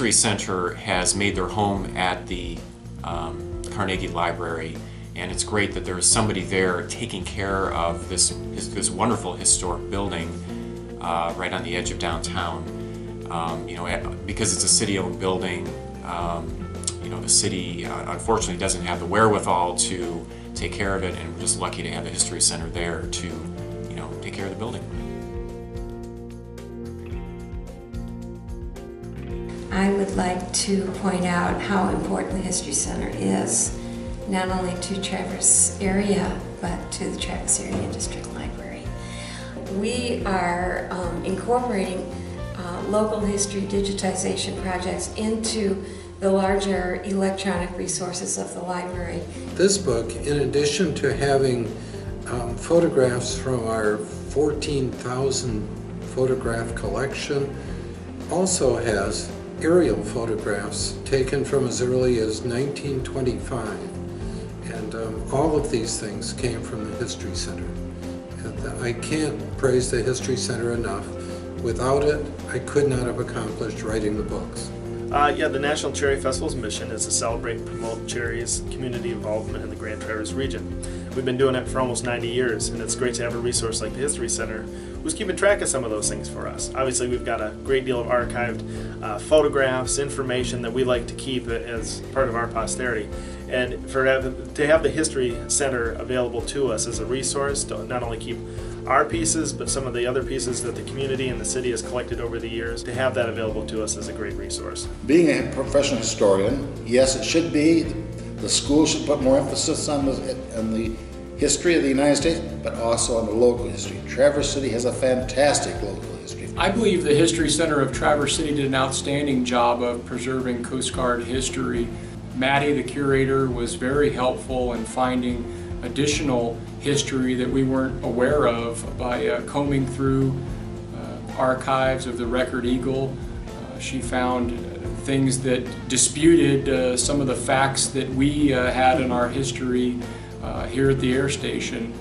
History Center has made their home at the Carnegie Library, and it's great that there is somebody there taking care of this wonderful historic building right on the edge of downtown. You know, because it's a city-owned building, you know, the city unfortunately doesn't have the wherewithal to take care of it, and we're just lucky to have the History Center there to, you know, take care of the building. I would like to point out how important the History Center is, not only to Traverse area, but to the Traverse Area District Library. We are incorporating local history digitization projects into the larger electronic resources of the library. This book, in addition to having photographs from our 14,000 photograph collection, also has aerial photographs taken from as early as 1925. And all of these things came from the History Center. And I can't praise the History Center enough. Without it, I could not have accomplished writing the books. Yeah, the National Cherry Festival's mission is to celebrate and promote cherries' community involvement in the Grand Traverse region. We've been doing it for almost 90 years, and it's great to have a resource like the History Center who's keeping track of some of those things for us. Obviously, we've got a great deal of archived photographs, information that we like to keep as part of our posterity. And to have the History Center available to us as a resource to not only keep our pieces, but some of the other pieces that the community and the city has collected over the years, to have that available to us is a great resource. Being a professional historian, yes, it should be. The school should put more emphasis on the history of the United States, but also on the local history. Traverse City has a fantastic local history. I believe the History Center of Traverse City did an outstanding job of preserving Coast Guard history. Maddie, the curator, was very helpful in finding additional history that we weren't aware of by combing through archives of the Record Eagle. She found things that disputed some of the facts that we had in our history here at the air station.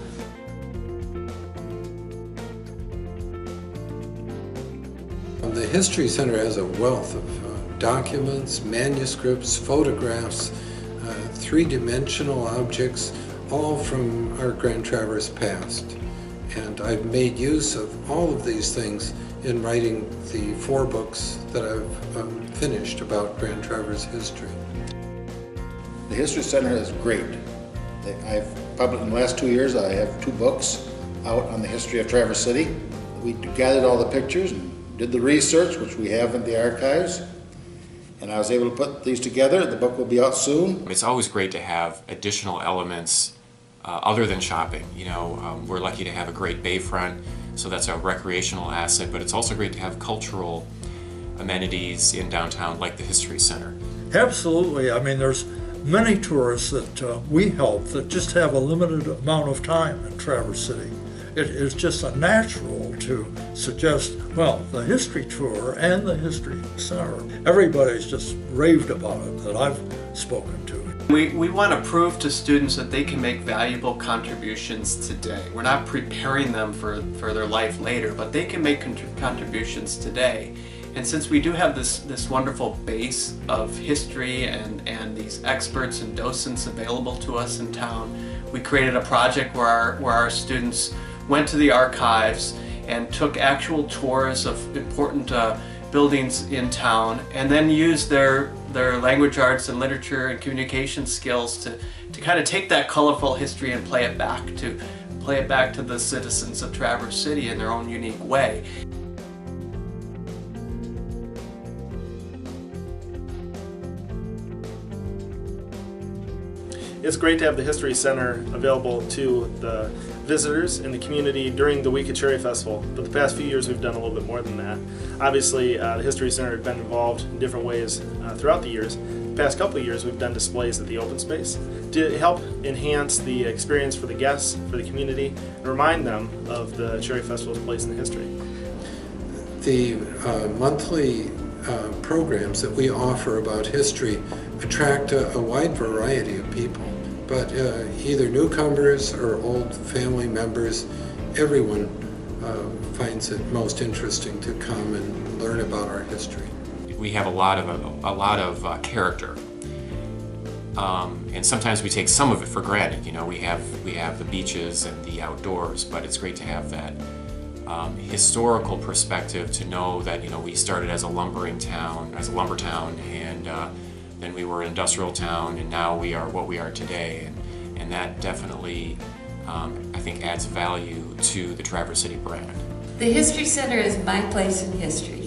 The History Center has a wealth of documents, manuscripts, photographs, three-dimensional objects, all from our Grand Traverse past. And I've made use of all of these things in writing the 4 books that I've finished about Grand Traverse history. The History Center is great. I've published in the last 2 years, I have 2 books out on the history of Traverse City. We gathered all the pictures and did the research, which we have in the archives, and I was able to put these together. The book will be out soon. It's always great to have additional elements other than shopping. You know, we're lucky to have a great bayfront, so that's a recreational asset, but it's also great to have cultural amenities in downtown like the History Center. Absolutely. I mean, there's many tourists that we help that just have a limited amount of time in Traverse City. It is just a natural to suggest, well, the history tour and the History Center. Everybody's just raved about it that I've spoken to. We want to prove to students that they can make valuable contributions today. We're not preparing them for their life later, but they can make contributions today. And since we do have this wonderful base of history and these experts and docents available to us in town, we created a project where our students went to the archives and took actual tours of important buildings in town, and then used their language arts and literature and communication skills to kind of take that colorful history and play it back to the citizens of Traverse City in their own unique way. It's great to have the History Center available to the visitors in the community during the week of Cherry Festival, but the past few years we've done a little bit more than that. Obviously, the History Center has been involved in different ways throughout the years. The past couple of years we've done displays at the open space to help enhance the experience for the guests, for the community, and remind them of the Cherry Festival's place in history. The monthly programs that we offer about history attract a wide variety of people, but either newcomers or old family members, everyone finds it most interesting to come and learn about our history. we have a lot of character. And sometimes we take some of it for granted. You know, we have the beaches and the outdoors, but it's great to have that historical perspective to know that, you know, we started as a lumber town, and then we were an industrial town, and now we are what we are today, and that definitely I think adds value to the Traverse City brand. The History Center is my place in history.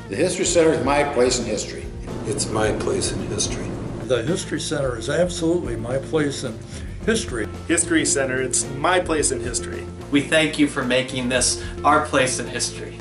The History Center is my place in history. It's my place in history. The History Center is absolutely my place in history. History Center, it's my place in history. We thank you for making this our place in history.